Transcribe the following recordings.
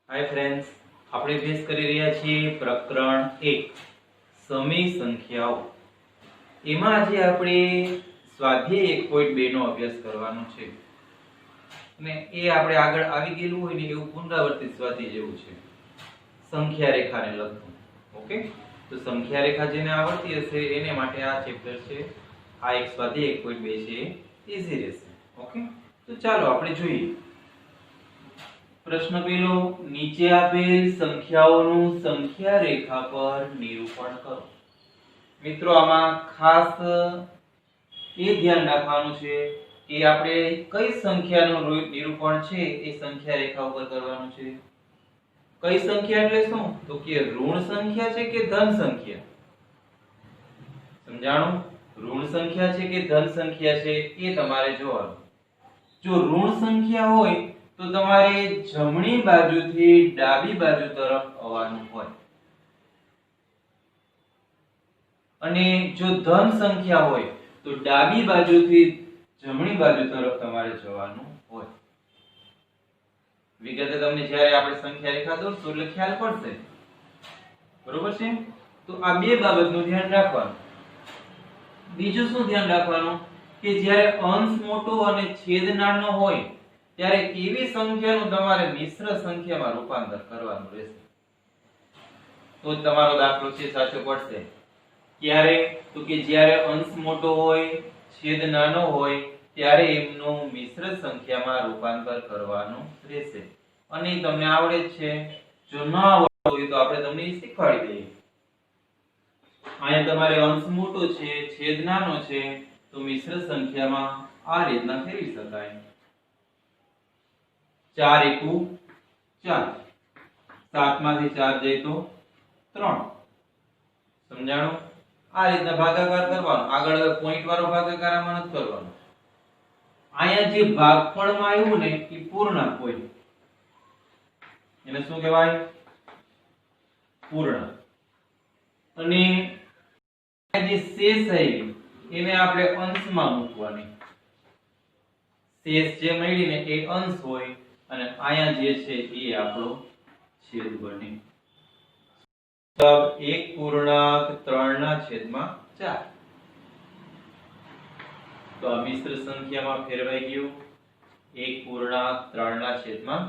Hi friends, આપણે અભ્યાસ કરી રહ્યા છીએ પ્રકરણ 1 સમી સંખ્યાઓ. એમાં આજે આપણે સ્વાધ્યાય 1.2 નો અભ્યાસ કરવાનો છે અને એ આપણે આગળ આવી ગયેલું હોય ને એવું પુનરાવર્તિત સ્વાધ્યાય જેવું છે. સંખ્યા રેખાને લગતું. ઓકે, તો સંખ્યા રેખા જેને આવડતી હશે એને માટે આ ચેપ્ટર છે. આ એક સ્વાધ્યાય 1.2 છે, ઈઝી રહેશે. ઓકે, તો ચાલો આપણે જોઈએ. प्रश्न पहलो, नीचे आपेल संख्याओનું संख्या रेखा पर निरूपण करो. મિત્રો આમાં ખાસ એ ધ્યાન રાખવાનું છે કે આપણે કઈ સંખ્યાનું નિરૂપણ છે એ સંખ્યા રેખા ઉપર કરવાનું છે. કઈ સંખ્યા એટલે શું? તો કે ઋણ સંખ્યા છે કે ધન સંખ્યા. સમજાણું? ઋણ સંખ્યા છે કે ધન સંખ્યા છે એ તમારે જોવાનું. જો ઋણ સંખ્યા હોય તો તમારે જમણી બાજુથી ડાબી બાજુ તરફ આવવાનું હોય અને જો ધન સંખ્યા હોય તો ડાબી બાજુથી જમણી બાજુ તરફ તમારે જવાનું હોય. વિગતે તમને જ્યારે આપણે સંખ્યા રેખા દોરશું એટલે ખ્યાલ પડશે. બરોબર છે? તો આ બે બાબતનું ધ્યાન રાખવાનું. બીજું શું ધ્યાન રાખવાનું કે જ્યારે અંશ મોટો અને છેદ નાનો હોય ત્યારે એવી સંખ્યાનું તમારે મિશ્ર સંખ્યામાં રૂપાંતર કરવાનું રહેશે. તો જ તમારો દાખલો છે સાચો પડશે. ક્યારે? તો કે જ્યારે અંશ મોટો હોય, છેદ નાનો હોય ત્યારે એમનું મિશ્ર સંખ્યામાં રૂપાંતર કરવાનું રહેશે. અને તમને આવડે જ છે. જો ન આવડતું હોય તો આપણે તમને શીખવાડી દઈએ. અહીંયા તમારે અંશ મોટો છે, છેદ નાનો છે તો મિશ્ર સંખ્યામાં આ રીતના ફેરવી શકાય. 4 એકુ 4, 7 માંથી 4 જાય તો 3. સમજાણું? આ રીતના ભાગાકાર કરવાનો. આગળ પોઈન્ટ વાળો ભાગાકાર આમાં નથી કરવાનો. અહીંયા જે ભાગફળમાં આવ્યું ને એ પૂર્ણાંક હોય એને શું કહેવાય? પૂર્ણાંક. અને જે શેષ આવી એને આપણે અંશમાં મૂકવાની. શેષ જે મળી ને એ અંશ હોય અને અહીંયા જે છે એ આપણો છેદ બને. મતલબ 1.3/4. તો આ મિશ્ર સંખ્યામાં ફેરવાઈ ગયું 1.3/4.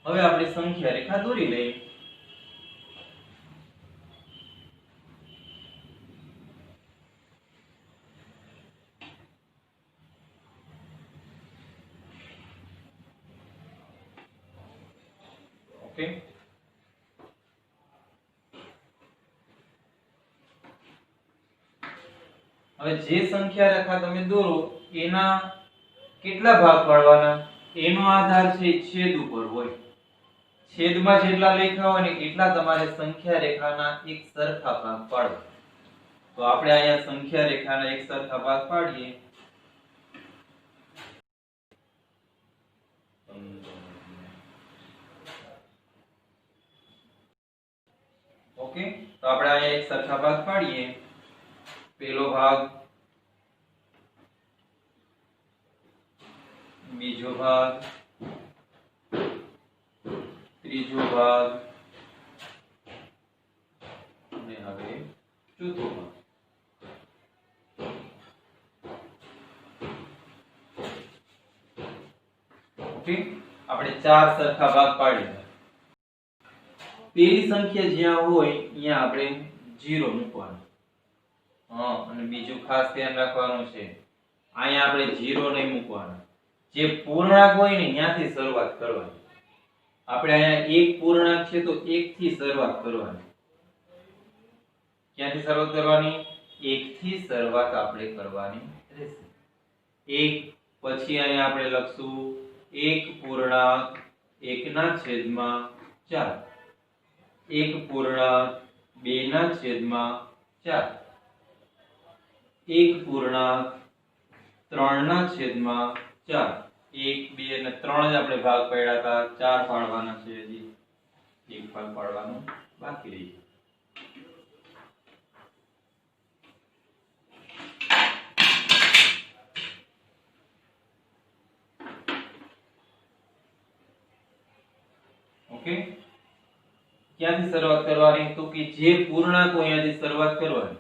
હવે આપણે સંખ્યા રેખા દોરી લઈએ. ઓકે, હવે જે સંખ્યા રેખા તમે દોરો એના કેટલા ભાગ પાડવાના એનો આધાર છે છેદ ઉપર હોય. છેદમાં જેટલા લખ્યા હોય ને એટલા તમારે સંખ્યા રેખાના એક સરખા ભાગ પાડવા. તો આપણે અહીંયા સંખ્યા રેખાના એક સરખા ભાગ પાડીએ. ઓકે, તો આપણે અહીંયા એક સરખા ભાગ પાડીએ. પહેલો ભાગ, બીજો ભાગ, ત્રીજો ભાગ અને હવે ચોથો ભાગ. ઓકે, આપણે ચાર સરખા ભાગ પાડીએ. પહેલી સંખ્યા જ્યાં હોય ત્યાં આપણે 0 મૂકવાનું. અને બીજું ખાસ ધ્યાન રાખવાનું છે અહીંયા આપણે 0 નહીં મૂકવાના. જે પૂર્ણાંક હોય ને ત્યાંથી શરૂઆત કરવાની. આપણે અહીંયા એક પૂર્ણાંક છે તો 1 થી શરૂઆત કરવાની. ક્યાંથી શરૂઆત કરવાની? 1 થી શરૂઆત આપણે કરવાની રહેશે. 1 પછી અહીંયા આપણે લખશું 1.1/4, 1.2/4, 1.3/4. 1, 2 અને 3 જ આપણે ભાગ પાડ્યા હતા. 4 પાડવાના છે. હજી એક ભાગ પાડવાનો બાકી રહી. ઓકે, ઓકે, ક્યાંથી શરૂઆત કરવાની? તો કે જે પૂર્ણાંકો અહીંયાથી શરૂઆત કરવાની,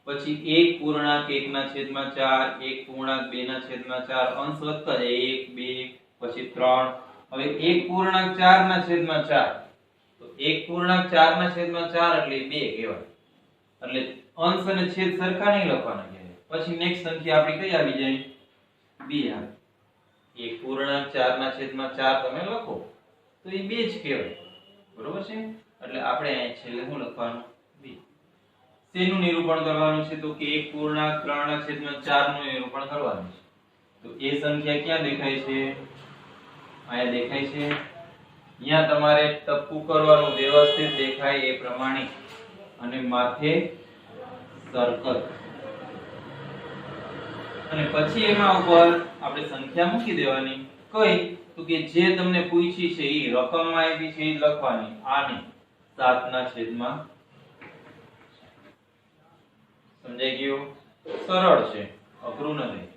પછી 1 પૂર્ણાંક 1 ના છેદમાં 4, 1 પૂર્ણાંક 2 ના છેદમાં 4, અંશ વધતા જાય 1 2 પછી 3. હવે 1 પૂર્ણાંક 4 ના છેદમાં 4, તો 1 પૂર્ણાંક 4 ના છેદમાં 4 એટલે 2 કહેવાય. એટલે અંશ અને છેદ સરખા નહીં લખવાના કહેવાય. પછી નેક્સ્ટ સંખ્યા આપણી કઈ આવી જાય? 2 આવે. 1 પૂર્ણાંક 4 ના છેદમાં 4 તમે લખો તો એ 2 જ કહેવાય. બરોબર છે? એટલે આપણે અહીં છેલ્લે શું લખવાનું? 2. શેનું નિરૂપણ કરવાનું છે? તો કે 1 પૂર્ણાંક 3 ના છેદમાં 4 નું નિરૂપણ કરવાનું છે. તો એ સંખ્યા ક્યાં દેખાય છે? અહીંયા દેખાય છે. અહીંયા તમારે ટપકું કરવાનું, વ્યવસ્થિત દેખાય એ પ્રમાણે, અને માથે સર્કલ, અને પછી એમાં ઉપર આપણે સંખ્યા મૂકી દેવાની. કઈ? તો કે જે તમને પૂછી છે એ રકમમાં આવી છે એ લખવાની. આની 7 ના છેદમાં. સમજાઈ ગયું? સરળ છે, અઘરું નથી.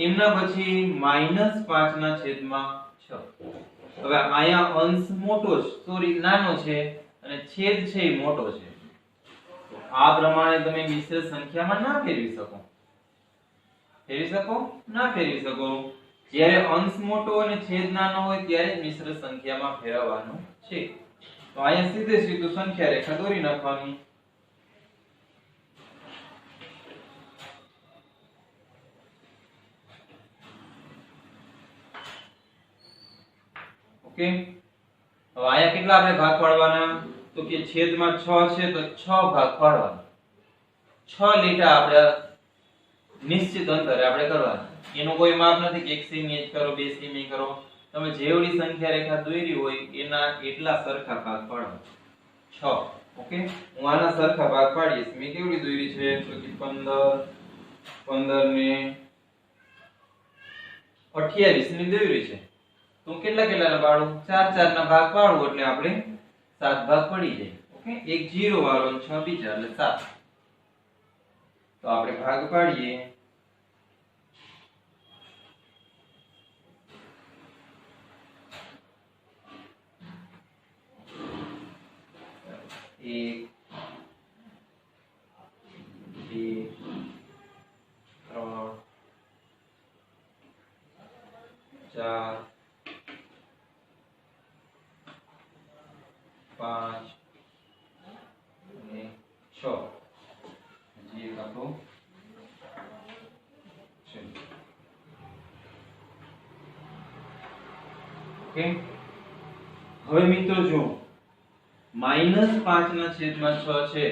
એમના પછી -5 ના છેદમાં 6. હવે અહીંયા અંશ મોટો છે, સોરી નાનો છે, અને છેદ છે એ મોટો છે. તો આ પ્રમાણે તમે મિશ્ર સંખ્યામાં ના ફેરવી શકો. ફેરવી શકો? ના ફેરવી શકો. જ્યારે અંશ મોટો અને છેદ નાનો હોય ત્યારે જ મિશ્ર સંખ્યામાં ફેરવવાનું છે. તો અહીંયા સીધે સીધું સંખ્યા રેખા દોરી નાખવાની. ઓકે, હવે અહીંયા કેટલા આપણે ભાગ પાડવાના? તો કે છેદમાં 6 છે તો 6 ભાગ પાડવાના. 6 લીટા આપણે નિશ્ચિત અંતરે આપણે કરવાના. એનો કોઈ માપ નથી કે 1 સેમી જ કરો, 2 સેમી કરો. તમે જેવડી સંખ્યા રેખા દોરી હોય એના એટલા સરખા ભાગ પાડો. 6. ઓકે, હું આના સરખા ભાગ પાડીશ. મેં કેવડી દોરી છે? તો કે 15 ને 28 ની દોરી છે. તો કેટલા કેટલાના પાડું? 4 4 ના ભાગ પાડું એટલે આપણે 7 ભાગ પડી જાય. ઓકે, એક 0 વાળો અને 6 બીજા એટલે 7. તો આપણે ભાગ પાડીએ. એક 2 3 4 5 અને 6. હજી એક આપણો છે. ઓકે, હવે મિત્રો જો -5 ના છેદમાં 6 છે,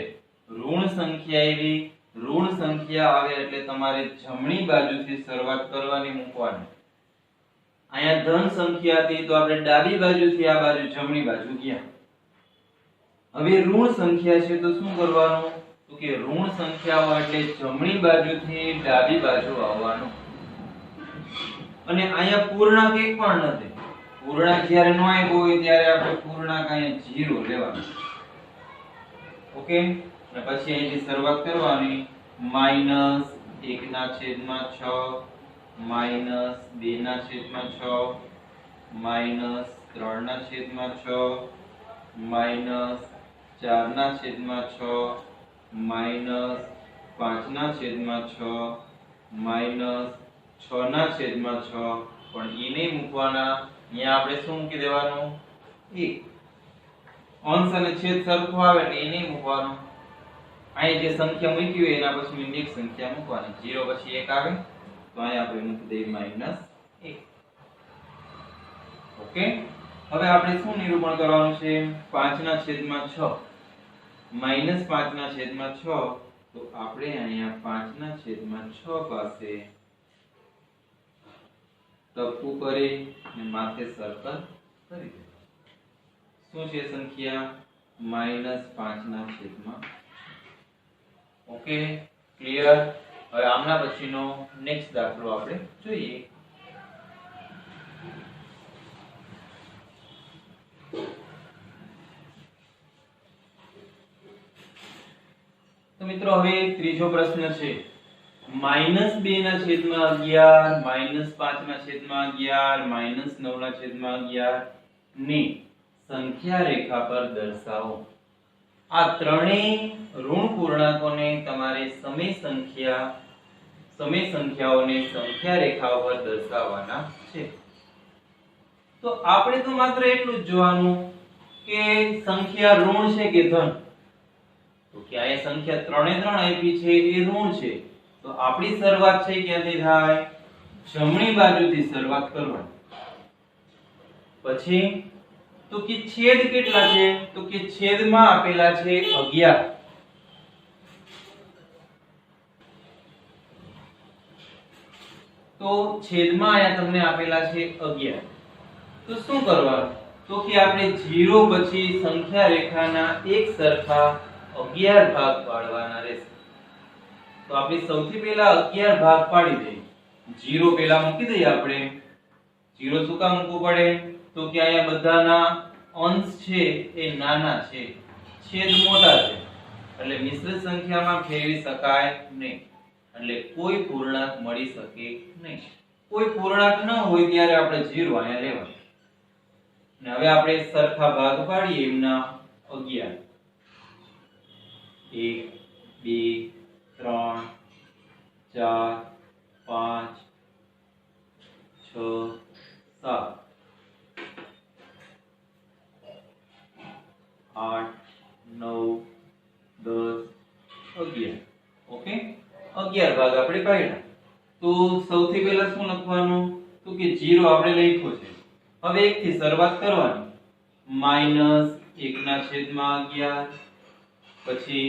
ઋણ સંખ્યા એવી. ઋણ સંખ્યા આવે એટલે તમારે જમણી બાજુથી શરૂઆત કરવાની, મૂકવાની. અહીંયા ધન સંખ્યા હતી તો આપણે ડાબી બાજુથી આ બાજુ જમણી બાજુ ગયા. હવે ઋણ સંખ્યા છે તો શું કરવાનું? તો કે ઋણ સંખ્યા હોય એટલે જમણી બાજુથી ડાબી બાજુ આવવાનું. અને અહીંયા પૂર્ણાંક એક પણ નથી. પૂર્ણાંક જ્યારે ન આવ્યો હોય ત્યારે આપણે પૂર્ણાંક અહીંયા 0 લેવાનો. ઓકે, અને પછી અહીંથી શરૂઆત કરવાની. -1 ના છેદમાં 6, -2 ના છેદમાં 6, -3 ના છેદમાં 6, -4 ના છેદમાં 6, -5 ના છેદમાં 6, -6 ના છેદમાં 6. પણ એ નહીં મૂકવાના. અહીંયા આપણે શું મૂકી દેવાનું? 1. અંશ અને છેદ સરખો આવે એટલે એ નહીં મૂકવાનું. અહીં જે સંખ્યા મૂકી હોય એના પછી નેક્સ્ટ સંખ્યા મૂકવાની. 0 પછી 1 આવે તો અહીં આપણે મૂકી દઈએ -1. ઓકે, હવે આપણે શું નિરૂપણ કરવાનું છે? 5 ના છેદમાં 6, -5 ના છેદમાં 6. તો આપણે અહીંયા 5 ના છેદમાં 6 પાસે ટપકું કરી અને માથે સર્કલ કરી દે. શું છે સંખ્યા? -5 ના છેદમાં. Okay, clear? હવે આમના પછીનો નેક્સ્ટ દાખલો આપણે જોઈએ. તો મિત્રો હવે ત્રીજો પ્રશ્ન છે. -2 ના છેદમાં 11, -5 ના છેદમાં 11, -9 ના છેદમાં 11 ની સંખ્યા રેખા પર દર્શાવો. આ ત્રણેય ઋણ પૂર્ણાંકોને તમારે સમય સંખ્યાઓને સંખ્યા રેખા પર દર્શાવવાના છે. તો આપણે તો માત્ર એટલું જ જોવાનું કે સંખ્યા ઋણ છે કે ધન. તો કે આ સંખ્યા 3 3 આપી છે એ ઋણ છે. તો આપણી શરૂઆત છે ક્યાંથી થાય? જમણી બાજુથી શરૂઆત કરવાની. પછી તો કે છેદ કેટલા છે? તો કે છેદમાં આપેલા છે 11. તો છેદમાં આયા તમને આપેલા છે 11. તો શું કરવાનું? તો કે આપણે 0 પછી સંખ્યા રેખાના એક સરખા 11 ભાગ પાડવાના રહેશે. તો આપણે સૌથી પહેલા 11 ભાગ પાડી દઈએ. 0 પહેલા મૂકી દઈએ આપણે. 0 શું કામ મૂકવું પડે? તો કે અહીંયા બધાના અંશ છે એ નાના છે, છેદ મોટા છે, એટલે મિશ્ર સંખ્યામાં ફેરવી શકાય નહીં, એટલે કોઈ પૂર્ણાંક મળી શકે નહીં. કોઈ પૂર્ણાંક ન હોય ત્યારે આપણે 0 અહીંયા લેવાનું. અને હવે આપણે સરખા ભાગ પાડીએ એમના 11. 1 2 3 4 5 6 7 8 9 10 11. ઓકે, 11 ભાગ આપણે પાડ્યા. તો સૌથી પહેલા શું લખવાનું? તો કે 0 આપણે લખ્યો છે. હવે 1 થી શરૂઆત કરવાની. -1/11, પછી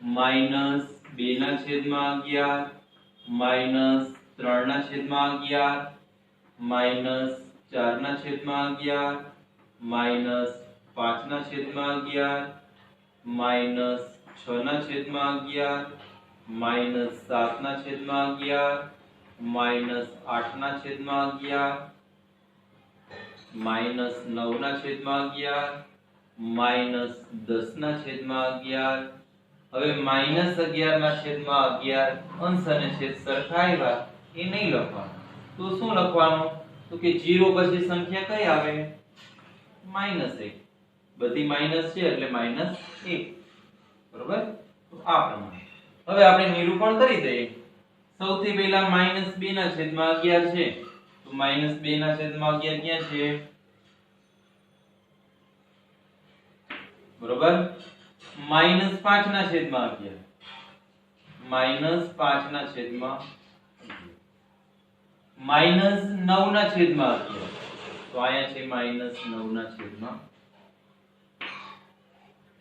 -2/11, -3/11, -4/11, -5/11, -6/11, -7/11, -8/11, -9/11, -10/11. હવે -11/11 અંશ અને છેદ સરખા આવ્યા એ નહીં લખવાનું. તો શું લખવાનું? તો કે 0 પછી સંખ્યા કઈ આવે? -1. બધી માઈનસ છે એટલે -1. બરોબર? તો આ પ્રમાણે હવે આપણે નિરૂપણ કરી દઈએ. સૌથી પહેલા -2/11 છે. તો -2/11 ક્યાં છે? બરોબર? -5/11, -5/11, -9/11. તો અહીંયા છે -9/11.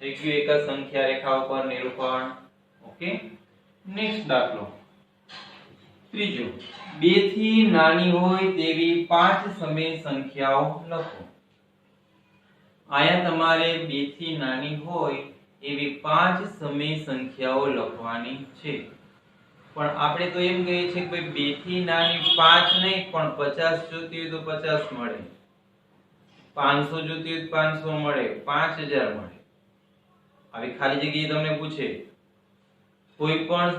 થઈ ગયું એક જ સંખ્યા રેખા ઉપર નિરૂપણ. ઓકે, નેક્સ્ટ દાખલો. ત્રીજો, 2 થી નાની હોય તેવી 5 સમય સંખ્યાઓ લખો. આયા તમારે 2 થી નાની હોય એવી 5 સમય સંખ્યાઓ લખવાની છે. પણ આપણે તો એમ કહીએ છીએ કે ભાઈ 2 થી નાની 5 નહીં, પણ 50 જોતી હોય તો 50 મળે, 500 જોતી હોય તો 500 મળે, 5000 મળે. આવી ખાલી જગ્યાએ તમને પૂછે કોઈ પણ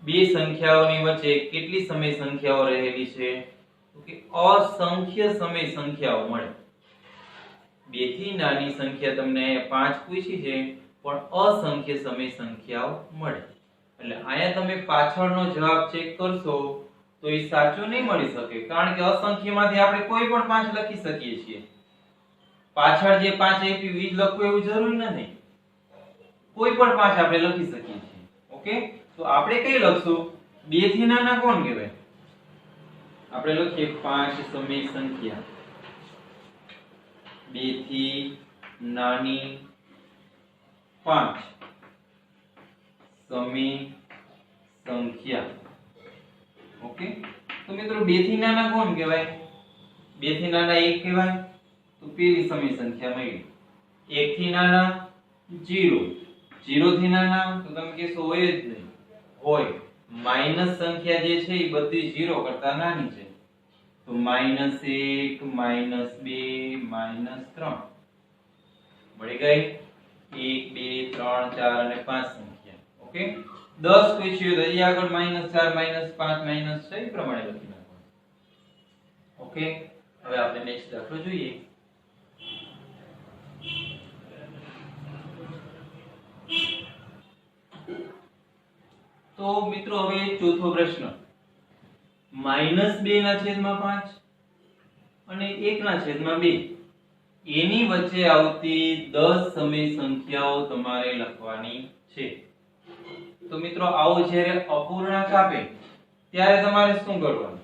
બે સંખ્યાઓની વચ્ચે કેટલી સમય સંખ્યાઓ રહેલી છે? તો કે અસંખ્ય સમય સંખ્યાઓ મળે. 2 થી નાની સંખ્યા તમને 5 પૂછી છે, પણ અસંખ્ય સમય સંખ્યાઓ મળે. એટલે અહીંયા તમે પાછળનો જવાબ ચેક કરશો તો એ સાચો નહીં મળી શકે, કારણ કે અસંખ્યમાંથી આપણે કોઈ પણ 5 લખી શકીએ છીએ. પાછળ જે 5 આપ્યું એ જ લખવું એવું જરૂરી નથી, કોઈ પણ 5 આપણે લખી શકીએ છીએ. ઓકે, તો આપણે કઈ લખશું? 2 થી નાના કોણ કહેવાય? આપણે લખીએ 5 સમય સંખ્યા. 2 થી નાની 5 સમય સંખ્યા. ઓકે, તો મિત્રો 2 થી નાના કોણ કહેવાય? 2 થી નાના 1 કહેવાય. તો પેલી સમય સંખ્યા મળી. 1 થી નાના 0, 0 થી નાના તો તમે કહેશો હોય જ નહીં. હોય, માઈનસ સંખ્યા જે છે એ બધી 0 કરતા નાની છે. તો -1, -2, -3 મળી ગઈ. 1 2 3 4 અને 5 સંખ્યા. ઓકે, 10 પૂછ્યું તો અહીં આગળ -4 -5 -6 એ પ્રમાણે લખી નાખવાનું. ઓકે, હવે આપણે નેક્સ્ટ દાખલો જોઈએ. તો મિત્રો હવે ચોથો પ્રશ્ન, -2/5 અને 1/2 એની વચ્ચે આવતી 10 સમય સંખ્યાઓ તમારે લખવાની છે. તો મિત્રો આવો જ્યારે અપૂર્ણાંક આપે ત્યારે તમારે શું કરવાનું?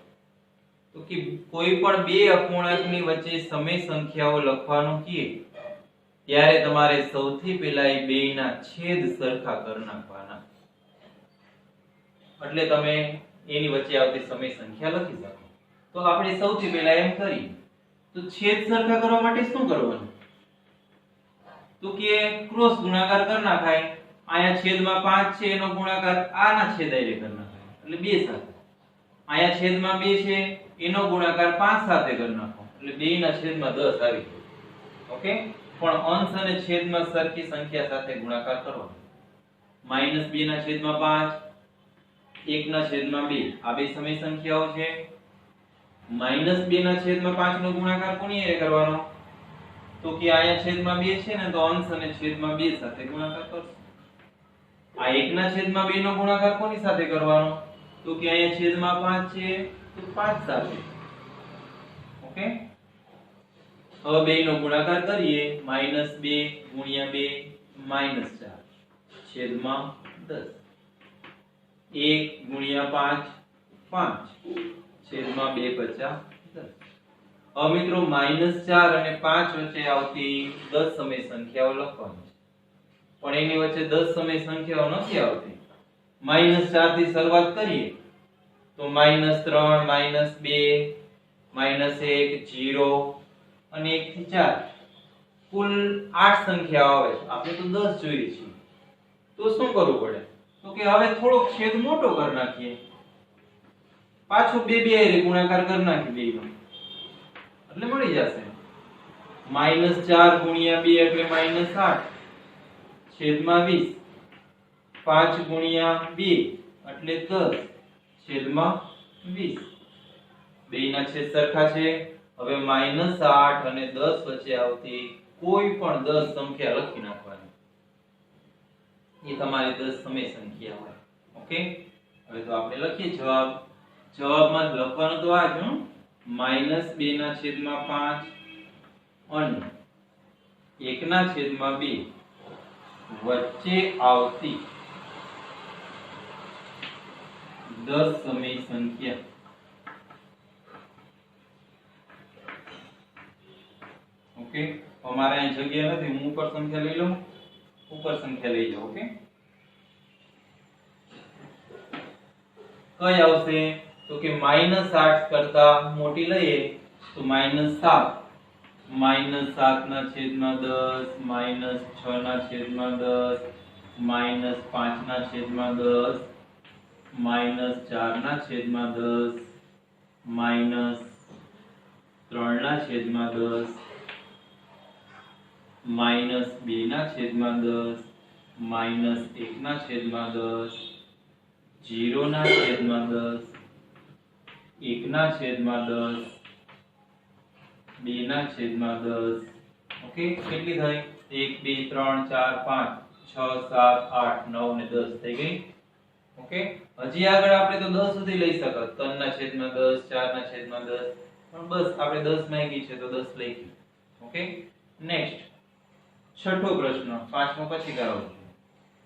તો કે કોઈ પણ બે અપૂર્ણાંકની વચ્ચે સમય સંખ્યાઓ લખવાનું કહે ત્યારે તમારે સૌથી પહેલા એ બેયના છેદ સરખા કરી નાખવાના, એટલે તમે એની વચ્ચે આવતી સમય સંખ્યા લખી શકો. તો આપણે સૌથી પહેલા એમ કરીએ તો છેદ સરખા કરવા માટે શું કરવાનું? તો કે ક્રોસ ગુણાકાર કરી નાખાય. આયા છેદમાં 5 છે એનો ગુણાકાર આના છેદ આયરે કરી નાખાય એટલે 2 સાથે. આયા છેદમાં 2 છે એનો ગુણાકાર 5 સાથે કરી નાખો એટલે 2 ના છેદમાં 10 આવી ગયો. ઓકે, પણ અંશ અને છેદમાં સરખી સંખ્યા સાથે ગુણાકાર કરવાનો. -2 ના છેદમાં 5, 1 ના છેદમાં 2 આ બે સમય સંખ્યાઓ છે. -2 ના છેદમાં 5 નો ગુણાકાર કોની હારે કરવાનો? તો કે આયા છેદમાં 2 છે ને તો અંશ અને છેદમાં 2 સાથે ગુણાકાર કરશો. આ 1 ના છેદમાં 2 નો ગુણાકાર કોની સાથે કરવાનો? તો કે આયા છેદમાં 5 છે તો 5 સાથે. ઓકે, હવે બેયનો ગુણાકાર કરીએ. -2 ગુણ્યા 2 -4 છેદમાં 10. 1 ગુણ્યા 5 5 છેદમાં 2 50 10. હવે મિત્રો -4 અને 5 વચ્ચે આવતી 10 સમય સંખ્યાઓ લખવાની છે, પણ એની વચ્ચે 10 સમય સંખ્યાઓ નથી આવતી. -4 થી શરૂઆત કરીએ તો -3 -2 -1 0 અને 1 થી 4 કુલ 8 સંખ્યાઓ આવે છે. આપણે તો 10 જોઈએ છીએ, તો શું કરવું પડે? તો કે હવે થોડોક છેદ મોટો કરી નાખીએ, પાછો 2 હારે ગુણાકાર કરી નાખી બેયનો એટલે મળી જશે. -4 ગુણ્યા 2 એટલે -8 છેદમાં 20. 5 ગુણ્યા 2 એટલે 10 છેદમાં 20. બેયના છેદ સરખા છે. હવે -8 અને 10 વચ્ચે આવતી કોઈ પણ 10 સંખ્યા લખી નાખવાની. એ તમારી 10 સમય સંખ્યા હોય. ઓકે, હવે તો આપણે લખીએ જવાબ. જવાબમાં લખવાનું તો આ જ -2 ના છેદમાં 5 અને 1 ના છેદમાં 2 વચ્ચે આવતી 10 સમય સંખ્યા. ઓકે, અમારે અહીં જગ્યા નથી, હું ઉપર સંખ્યા લઈ લઉં, ઉપર સંખ્યા લઈ જાઓ. ઓકે, કઈ આવશે? તો કે -8 કરતા મોટી લઈએ તો -7 -7 ના છેદમાં 10 -6 ના છેદમાં 10 -5 ના છેદમાં 10 -4 ના છેદમાં 10 -3 ના છેદમાં 10 -2 ના છેદમાં 10 -1 ના છેદમાં 10 0 ના છેદમાં 10 1 ના છેદમાં 10 2 ના છેદમાં 10. ઓકે, કેટલી થઈ? 1 2 3 4 5 6 7 8 9 ને 10 થઈ ગઈ. ઓકે, હજી આગળ આપણે તો 10 સુધી લઈ શકત. 3 ના છેદમાં 10 4 ના છેદમાં 10, પણ બસ આપણે 10 માંગી છે તો 10 લખી. ઓકે, નેક્સ્ટ છઠ્ઠો પ્રશ્ન, પાંચમો પછી કરાવું છું.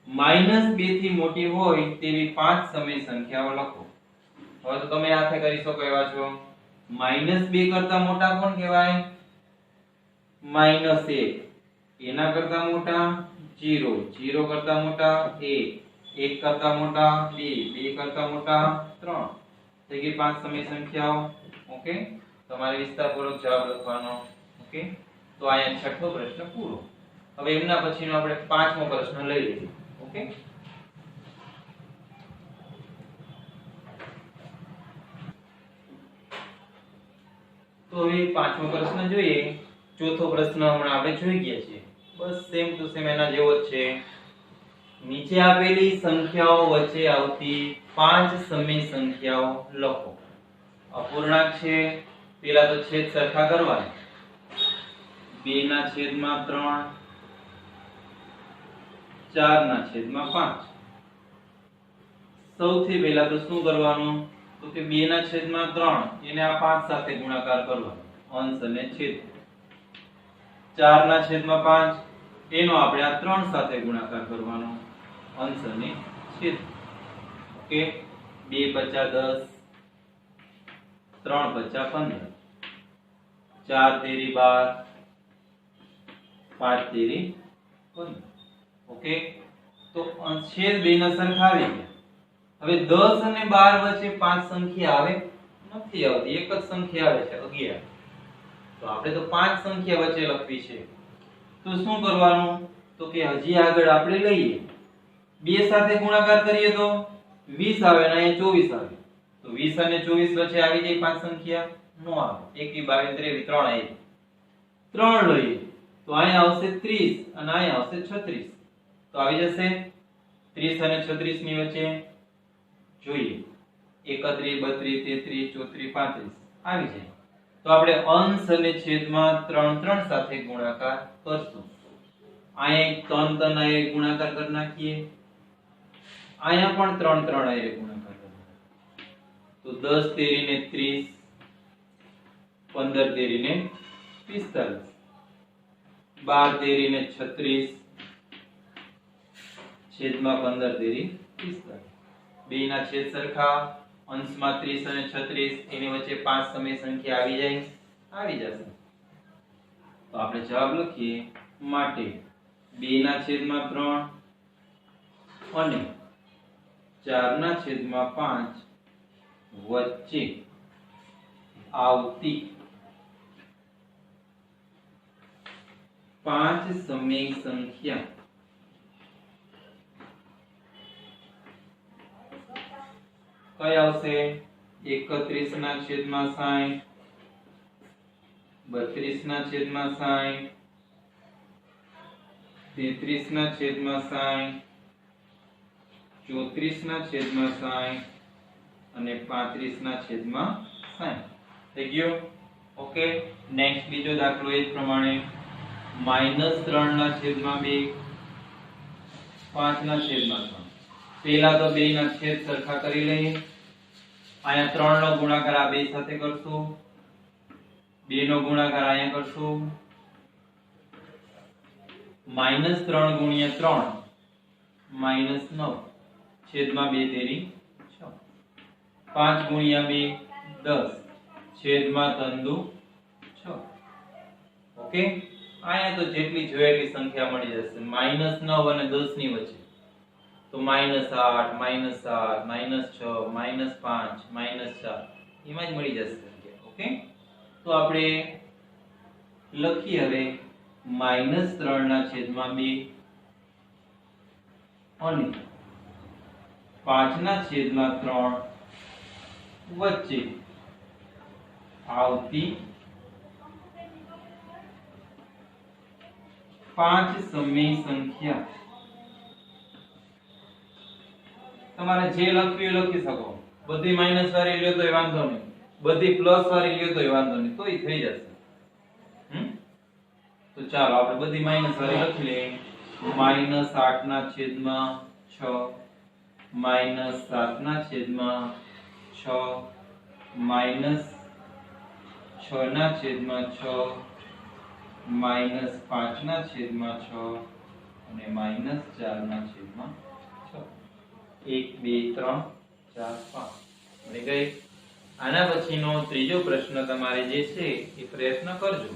-2 થી મોટી હોય તેવી 5 સમય સંખ્યાઓ લખો. હવે તો તમે હાથે કરી શકો એવા છો. -2 કરતા મોટા કોણ કહેવાય? -1. એના કરતા મોટા 0, 0 કરતા મોટા 1, 1 કરતા મોટા 2, 2 કરતા મોટા 3. થઈ ગઈ 5 સમય સંખ્યાઓ. ઓકે, તમારે વિસ્તારપૂર્વક જવાબ લખવાનો. ઓકે, તો અહીંયા છઠ્ઠો પ્રશ્ન પૂરો. હવે એમના પછીનો આપણે પાંચમો પ્રશ્ન લઈ લઈએ. ઓકે, તો હવે પાંચમો પ્રશ્ન જોઈએ. ચોથો પ્રશ્ન હમણાં આપણે જોઈ ગયા છે, બસ સેમ ટુ સેમ એના જેવો જ છે. નીચે આપેલી સંખ્યાઓ વચ્ચે આવતી 5 સમય સંખ્યાઓ લખો. અપૂર્ણાંક છે, પેલા તો છેદ સરખા કરવાના. 2 ના છેદમાં 3, 4 ના છેદમાં 5, સૌથી પહેલા તો શું કરવાનું તો કે 2/3 એને આ 5 સાથે ગુણાકાર કરવાનો અંશ અને છેદ 4/5 એનો આપણે આ 3 સાથે ગુણાકાર કરવાનો અંશ અને છેદ ઓકે 2 × 10 3 × 15 4 તેરી 12 5 તેરી 15 ઓકે તો છેદ બેના સરખા આવી ગયા હવે 10 અને 12 વચ્ચે 5 સંખ્યા આવે નથી આવતી એક જ સંખ્યા આવે છે 11 તો આપણે તો 5 સંખ્યા વચ્ચે લખવી છે તો શું કરવાનું તો કે હજી આગળ આપણે લઈએ 2 સાથે ગુણાકાર કરીએ તો 20 આવે અને અહીં 24 આવે તો 20 અને 24 વચ્ચે આવી જાય 5 સંખ્યા નો આવે 1 × 22 = 3 આવી 3 લઈએ તો અહીં આવશે 30 અને અહીં આવશે 36 તો આવી જશે 30 અને 36 ની વચ્ચે જોઈએ 31 32 33 34 35 આવી જાય તો આપણે અંશ અને છેદમાં 3 સાથે ગુણાકાર કરશું અહીંયા 3 આયે ગુણાકાર કરી નાખીએ અહીંયા પણ 3 આયે ગુણાકાર કરીએ તો 10 તેરી ને 30 15 તેરી ને 45 12 તેરી ને 36 છેદમાં 15 તેરી 45 બેના છેદ સરખા અંશમાં 30 અને 36 એની વચ્ચે 5 સમય સંખ્યા આવી જશે તો આપણે જવાબ લખીએ માટે 2/3 અને 4/5 વચ્ચે આવતી 5 સમય સંખ્યા કઈ આવશે 31/60 32/60 33/60 34/60 અને 35/60 થઈ ગયો ઓકે નેક્સ્ટ બીજો દાખલો એ જ પ્રમાણે -3/2 5/3 પહેલા તો 2 ના છેદ સરખા કરી લઈએ અહીંયા 3 નો ગુણાકાર આ બે સાથે કરશું 2 નો ગુણાકાર અહીંયા કરશું -3 × 3 -9 છેદમાં 2 તેરી 6 5 × 2 10 છેદમાં 3 દુ 6 ઓકે અહીંયા તો જેટલી જોઈએ એટલી સંખ્યા મળી જશે -9 અને 10 ની વચ્ચે તો -8 -7 -6 -5 -4 એમાં જ મળી જશે સંખ્યા ઓકે તો આપણે લખીએ હવે -3/2 અને 5/3 વચ્ચે આવતી 5 સમય સંખ્યા તમારે જે લખવી લખી શકો બધી માઈનસ વાળી લ્યો તોય વાંધો નહીં બધી પ્લસ વાળી લ્યો તોય વાંધો નહીં તોય થઈ જશે તો ચાલો આપણે બધી માઈનસ વાળી લખી લઈએ -8/6 -7/6 -6/6 -5/6 અને -4/6 1 2 3 4 5 મળી ગઈ આના પછીનો ત્રીજો પ્રશ્ન તમારે જે છે એ પ્રયત્ન કરજો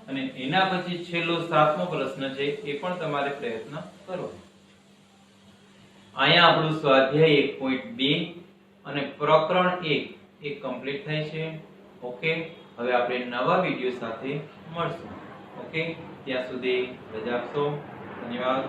અને એના પછી છેલ્લો 7મો પ્રશ્ન છે એ પણ તમારે પ્રયત્ન કરવો અહીંયા આપણું સ્વાધ્યાય 1.2 અને પ્રકરણ 1 એ કમ્પ્લીટ થાય છે ઓકે હવે આપણે નવા વિડિયો સાથે મળશું ઓકે ત્યાં સુધી રજા આપશો ધન્યવાદ